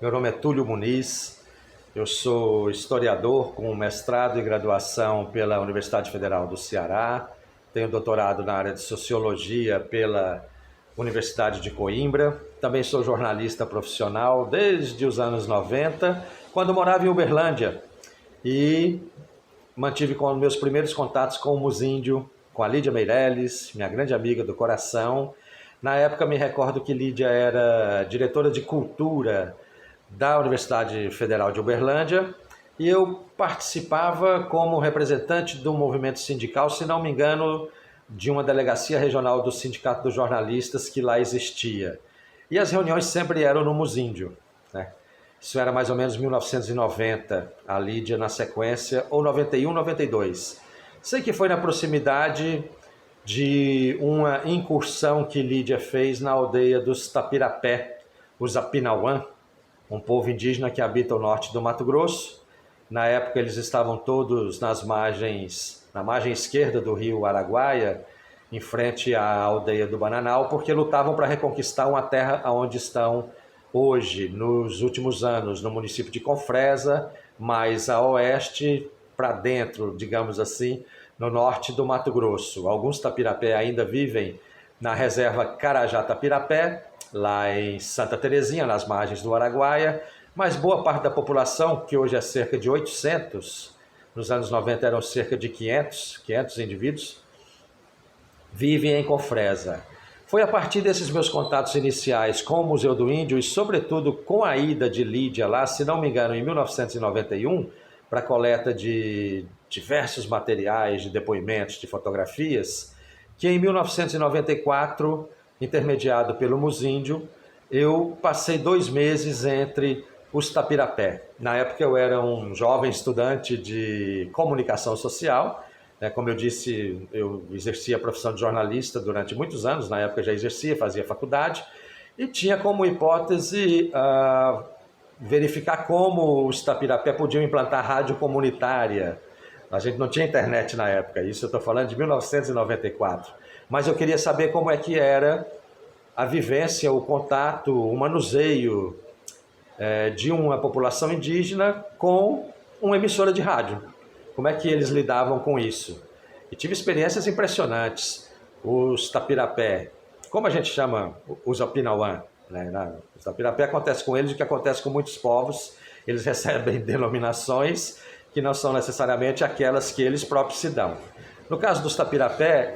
Meu nome é Túlio Muniz, eu sou historiador com mestrado e graduação pela Universidade Federal do Ceará, tenho doutorado na área de Sociologia pela Universidade de Coimbra, também sou jornalista profissional desde os anos 90, quando morava em Uberlândia, e mantive com meus primeiros contatos com o Musíndio, com a Lídia Meirelles, minha grande amiga do coração. Na época me recordo que Lídia era diretora de cultura da Universidade Federal de Uberlândia e eu participava como representante do movimento sindical, se não me engano, de uma delegacia regional do Sindicato dos Jornalistas que lá existia. E as reuniões sempre eram no Musíndio, né? Isso era mais ou menos 1990, a Lídia na sequência, ou 91, 92. Sei que foi na proximidade de uma incursão que Lídia fez na aldeia dos Tapirapé, os Apinauã, um povo indígena que habita o norte do Mato Grosso. Na época eles estavam todos na margem esquerda do rio Araguaia, em frente à aldeia do Bananal, porque lutavam para reconquistar uma terra onde estão hoje, nos últimos anos, no município de Confresa, mais a oeste, para dentro, digamos assim, no norte do Mato Grosso. Alguns Tapirapé ainda vivem na reserva Carajá-Tapirapé, lá em Santa Terezinha, nas margens do Araguaia, mas boa parte da população, que hoje é cerca de 800, nos anos 90 eram cerca de 500 indivíduos, vivem em Confresa. Foi a partir desses meus contatos iniciais com o Museu do Índio e, sobretudo, com a ida de Lídia lá, se não me engano, em 1991, para a coleta de diversos materiais, de depoimentos, de fotografias, que em 1994, intermediado pelo Musíndio, eu passei 2 meses entre os Tapirapé. Na época eu era um jovem estudante de comunicação social. Como eu disse, eu exercia a profissão de jornalista durante muitos anos, na época já exercia, fazia faculdade, e tinha como hipótese verificar como os Tapirapé podiam implantar rádio comunitária. A gente não tinha internet na época, isso eu estou falando de 1994. Mas eu queria saber como é que era a vivência, o contato, o manuseio de uma população indígena com uma emissora de rádio. Como é que eles lidavam com isso? E tive experiências impressionantes. Os Tapirapé, como a gente chama os Apinauã, né? Os Tapirapé acontece com eles o que acontece com muitos povos, eles recebem denominações que não são necessariamente aquelas que eles próprios se dão. No caso dos Tapirapé,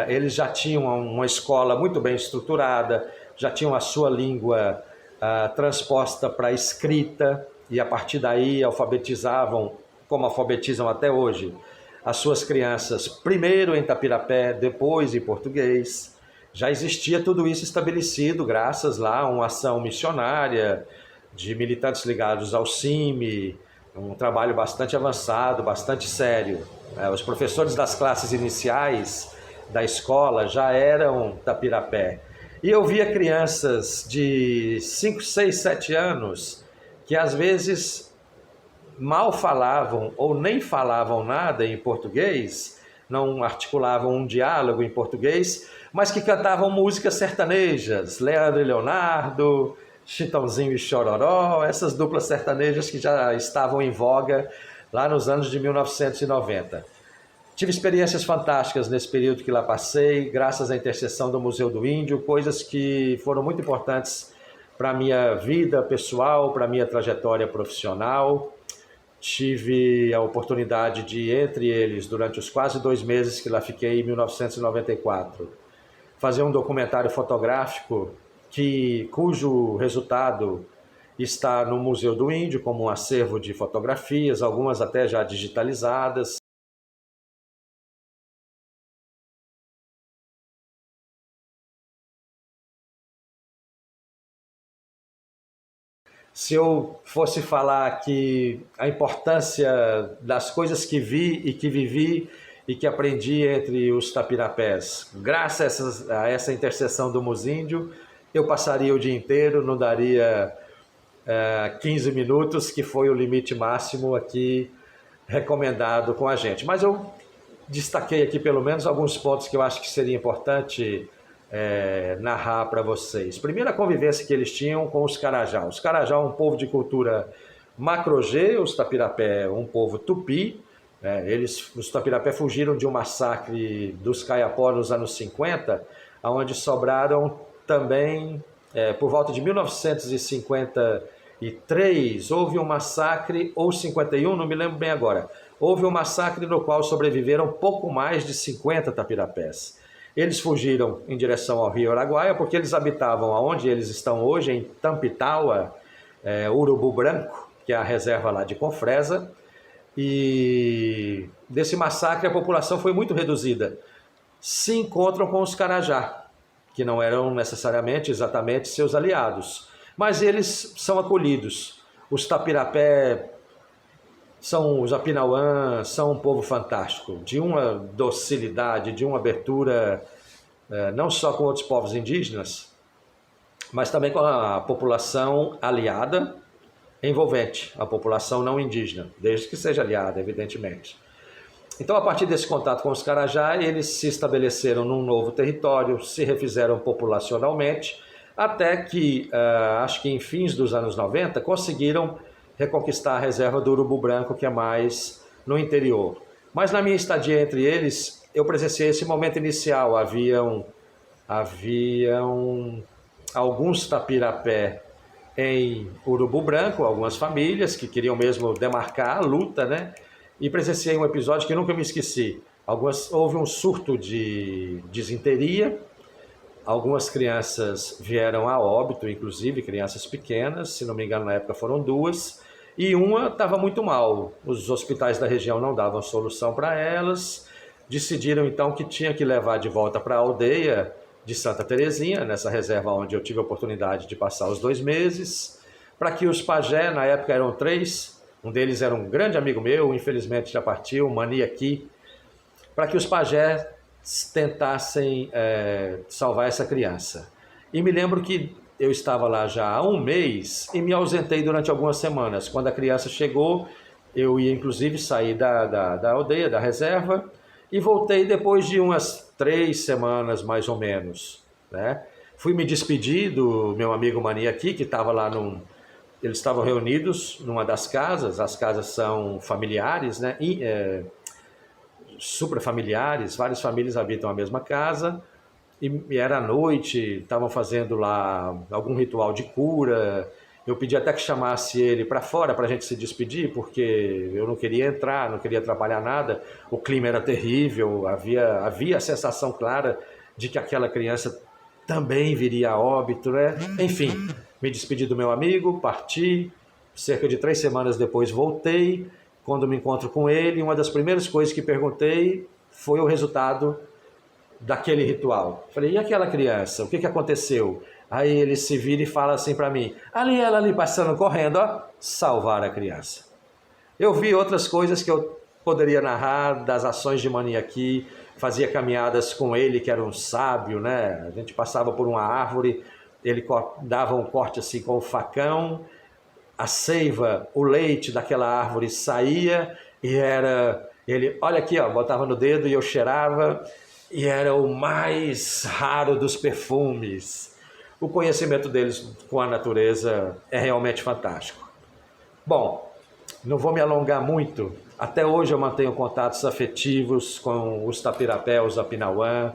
eles já tinham uma escola muito bem estruturada, já tinham a sua língua transposta para a escrita, e a partir daí alfabetizavam, como alfabetizam até hoje, as suas crianças, primeiro em Tapirapé, depois em português. Já existia tudo isso estabelecido graças lá a uma ação missionária de militantes ligados ao CIMI, um trabalho bastante avançado, bastante sério. Os professores das classes iniciais da escola já eram Tapirapé. E eu via crianças de 5, 6, 7 anos que às vezes mal falavam ou nem falavam nada em português, não articulavam um diálogo em português, mas que cantavam músicas sertanejas, Leandro e Leonardo, Chitãozinho e Chororó, essas duplas sertanejas que já estavam em voga lá nos anos de 1990. Tive experiências fantásticas nesse período que lá passei, graças à intercessão do Museu do Índio, coisas que foram muito importantes para a minha vida pessoal, para a minha trajetória profissional. Tive a oportunidade de, entre eles, durante os quase 2 meses que lá fiquei em 1994, fazer um documentário fotográfico cujo resultado está no Museu do Índio, como um acervo de fotografias, algumas até já digitalizadas. Se eu fosse falar aqui a importância das coisas que vi e que vivi e que aprendi entre os Tapirapés, graças a essa intercessão do Musíndio, eu passaria o dia inteiro, não daria 15 minutos, que foi o limite máximo aqui recomendado com a gente. Mas eu destaquei aqui pelo menos alguns pontos que eu acho que seria importante narrar para vocês. Primeiro, a convivência que eles tinham com os Carajá. Os Carajá, um povo de cultura macro-G, os Tapirapé, um povo tupi. Os Tapirapé fugiram de um massacre dos Kayapó nos anos 50, onde sobraram também, por volta de 1953, houve um massacre, ou 51, não me lembro bem agora. Houve um massacre no qual sobreviveram pouco mais de 50 Tapirapés. Eles fugiram em direção ao rio Araguaia, porque eles habitavam onde eles estão hoje, em Tampitaua, Urubu Branco, que é a reserva lá de Confresa, e desse massacre a população foi muito reduzida. Se encontram com os Carajá, que não eram necessariamente exatamente seus aliados, mas eles são acolhidos. Os Tapirapé os Apinauã são um povo fantástico, de uma docilidade, de uma abertura, não só com outros povos indígenas, mas também com a população aliada envolvente, a população não indígena, desde que seja aliada, evidentemente. Então, a partir desse contato com os Carajá, eles se estabeleceram num novo território, se refizeram populacionalmente, até que, acho que em fins dos anos 90, conseguiram reconquistar a reserva do Urubu Branco, que é mais no interior. Mas na minha estadia entre eles, eu presenciei esse momento inicial. Haviam alguns Tapirapé em Urubu Branco, algumas famílias que queriam mesmo demarcar a luta, né? E presenciei um episódio que nunca me esqueci. Houve um surto de disenteria, algumas crianças vieram a óbito, inclusive crianças pequenas, se não me engano na época foram 2, e uma estava muito mal. Os hospitais da região não davam solução para elas, decidiram então que tinha que levar de volta para a aldeia de Santa Terezinha, nessa reserva onde eu tive a oportunidade de passar os 2 meses, para que os pajé, na época eram 3, um deles era um grande amigo meu, infelizmente já partiu, Maniaqui, para que os pajé tentassem salvar essa criança. E me lembro que eu estava lá já há 1 mês e me ausentei durante algumas semanas. Quando a criança chegou, eu ia inclusive sair da aldeia, da reserva, e voltei depois de umas 3 semanas, mais ou menos, né? Fui me despedir do meu amigo Maniaqui, que estava lá eles estavam reunidos numa das casas. As casas são familiares, né? Suprafamiliares, várias famílias habitam a mesma casa, e era à noite, estavam fazendo lá algum ritual de cura. Eu pedi até que chamasse ele para fora para a gente se despedir, porque eu não queria entrar, não queria atrapalhar nada, o clima era terrível, havia a sensação clara de que aquela criança também viria a óbito, né? Enfim, me despedi do meu amigo, parti, cerca de 3 semanas depois voltei. Quando me encontro com ele, uma das primeiras coisas que perguntei foi o resultado daquele ritual. Falei, e aquela criança? O que aconteceu? Aí ele se vira e fala assim para mim, ela ali passando, correndo, ó, salvar a criança. Eu vi outras coisas que eu poderia narrar, das ações de Maniaqui, fazia caminhadas com ele, que era um sábio, né? A gente passava por uma árvore, ele dava um corte assim com o facão, a seiva, o leite daquela árvore saía e ele, olha aqui, ó, botava no dedo e eu cheirava, e era o mais raro dos perfumes. O conhecimento deles com a natureza é realmente fantástico. Bom, não vou me alongar muito. Até hoje eu mantenho contatos afetivos com os Tapirapé, os Apinauã.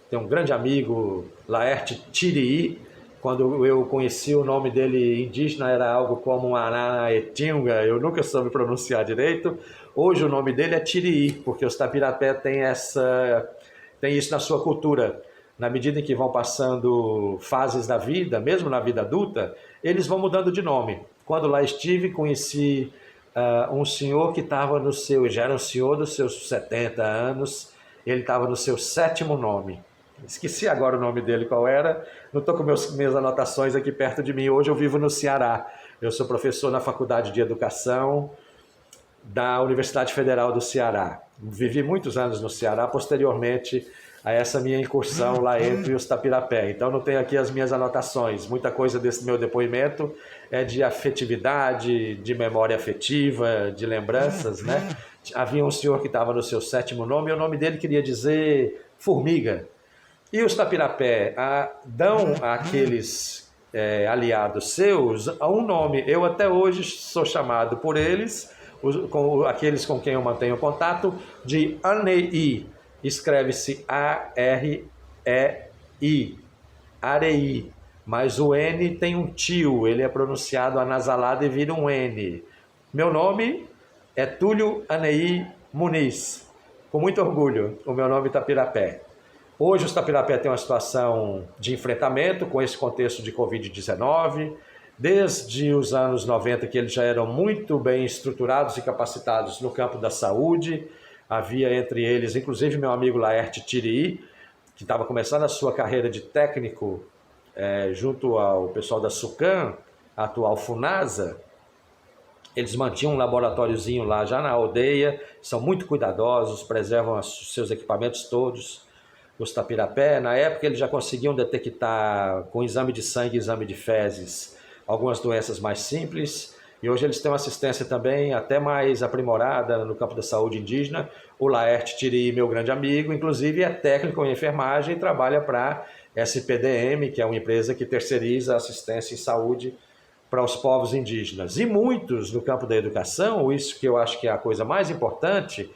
Tenho um grande amigo, Laerte Tirii. Quando eu conheci o nome dele indígena, era algo como Aranaetinga, eu nunca soube pronunciar direito. Hoje o nome dele é Tirii, porque os Tapirapé têm isso na sua cultura. Na medida em que vão passando fases da vida, mesmo na vida adulta, eles vão mudando de nome. Quando lá estive, conheci um senhor que estava já era um senhor dos seus 70 anos, ele estava no seu 7º nome. Esqueci agora o nome dele qual era, não estou com minhas anotações aqui perto de mim. Hoje eu vivo no Ceará, eu sou professor na Faculdade de Educação da Universidade Federal do Ceará. Vivi muitos anos no Ceará, posteriormente a essa minha incursão lá entre os Tapirapé. Então não tenho aqui as minhas anotações, muita coisa desse meu depoimento é de afetividade, de memória afetiva, de lembranças, né? Havia um senhor que estava no seu 7º nome, e o nome dele queria dizer formiga. E os Tapirapé dão àqueles aliados seus um nome. Eu até hoje sou chamado por eles, aqueles com quem eu mantenho contato, de Anei. Escreve-se A-R-E-I, Arei. Mas o N tem um tio, ele é pronunciado anasalado e vira um N. Meu nome é Túlio Anei Muniz. Com muito orgulho, o meu nome é Tapirapé. Hoje os Tapirapé têm uma situação de enfrentamento com esse contexto de Covid-19. Desde os anos 90, que eles já eram muito bem estruturados e capacitados no campo da saúde. Havia entre eles, inclusive, meu amigo Laerte Tirii, que estava começando a sua carreira de técnico junto ao pessoal da SUCAM, a atual FUNASA. Eles mantinham um laboratóriozinho lá já na aldeia, são muito cuidadosos, preservam os seus equipamentos todos. Os Tapirapé, na época, eles já conseguiam detectar com exame de sangue e exame de fezes algumas doenças mais simples, e hoje eles têm uma assistência também até mais aprimorada no campo da saúde indígena. O Laerte Tirii, meu grande amigo, inclusive é técnico em enfermagem e trabalha para a SPDM, que é uma empresa que terceiriza assistência em saúde para os povos indígenas. E muitos no campo da educação, isso que eu acho que é a coisa mais importante,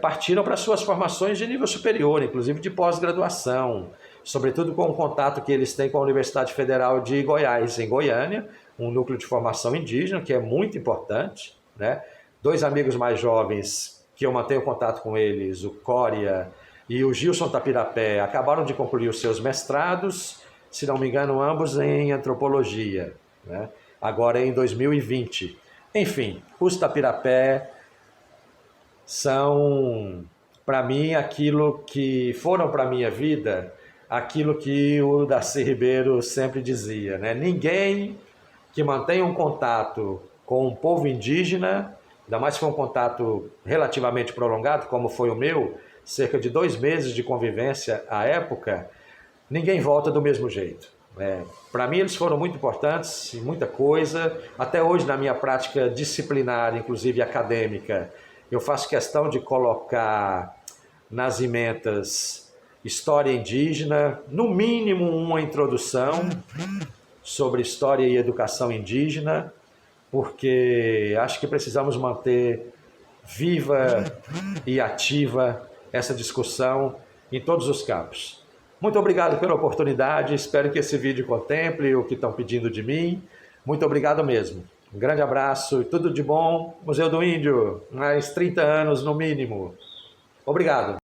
partiram para suas formações de nível superior, inclusive de pós-graduação, sobretudo com o contato que eles têm com a Universidade Federal de Goiás, em Goiânia, um núcleo de formação indígena, que é muito importante, né? 2 amigos mais jovens, que eu mantenho contato com eles, o Cória e o Gilson Tapirapé, acabaram de concluir os seus mestrados, se não me engano, ambos em antropologia, né? Agora em 2020. Enfim, os Tapirapé são, para mim, aquilo que foram para a minha vida, aquilo que o Darcy Ribeiro sempre dizia, né? Ninguém que mantenha um contato com um povo indígena, ainda mais se for um contato relativamente prolongado, como foi o meu, cerca de 2 meses de convivência à época, ninguém volta do mesmo jeito. Para mim eles foram muito importantes, muita coisa, até hoje na minha prática disciplinar, inclusive acadêmica, eu faço questão de colocar nas ementas história indígena, no mínimo uma introdução sobre história e educação indígena, porque acho que precisamos manter viva e ativa essa discussão em todos os campos. Muito obrigado pela oportunidade, espero que esse vídeo contemple o que estão pedindo de mim. Muito obrigado mesmo. Um grande abraço e tudo de bom. Museu do Índio, mais 30 anos no mínimo. Obrigado.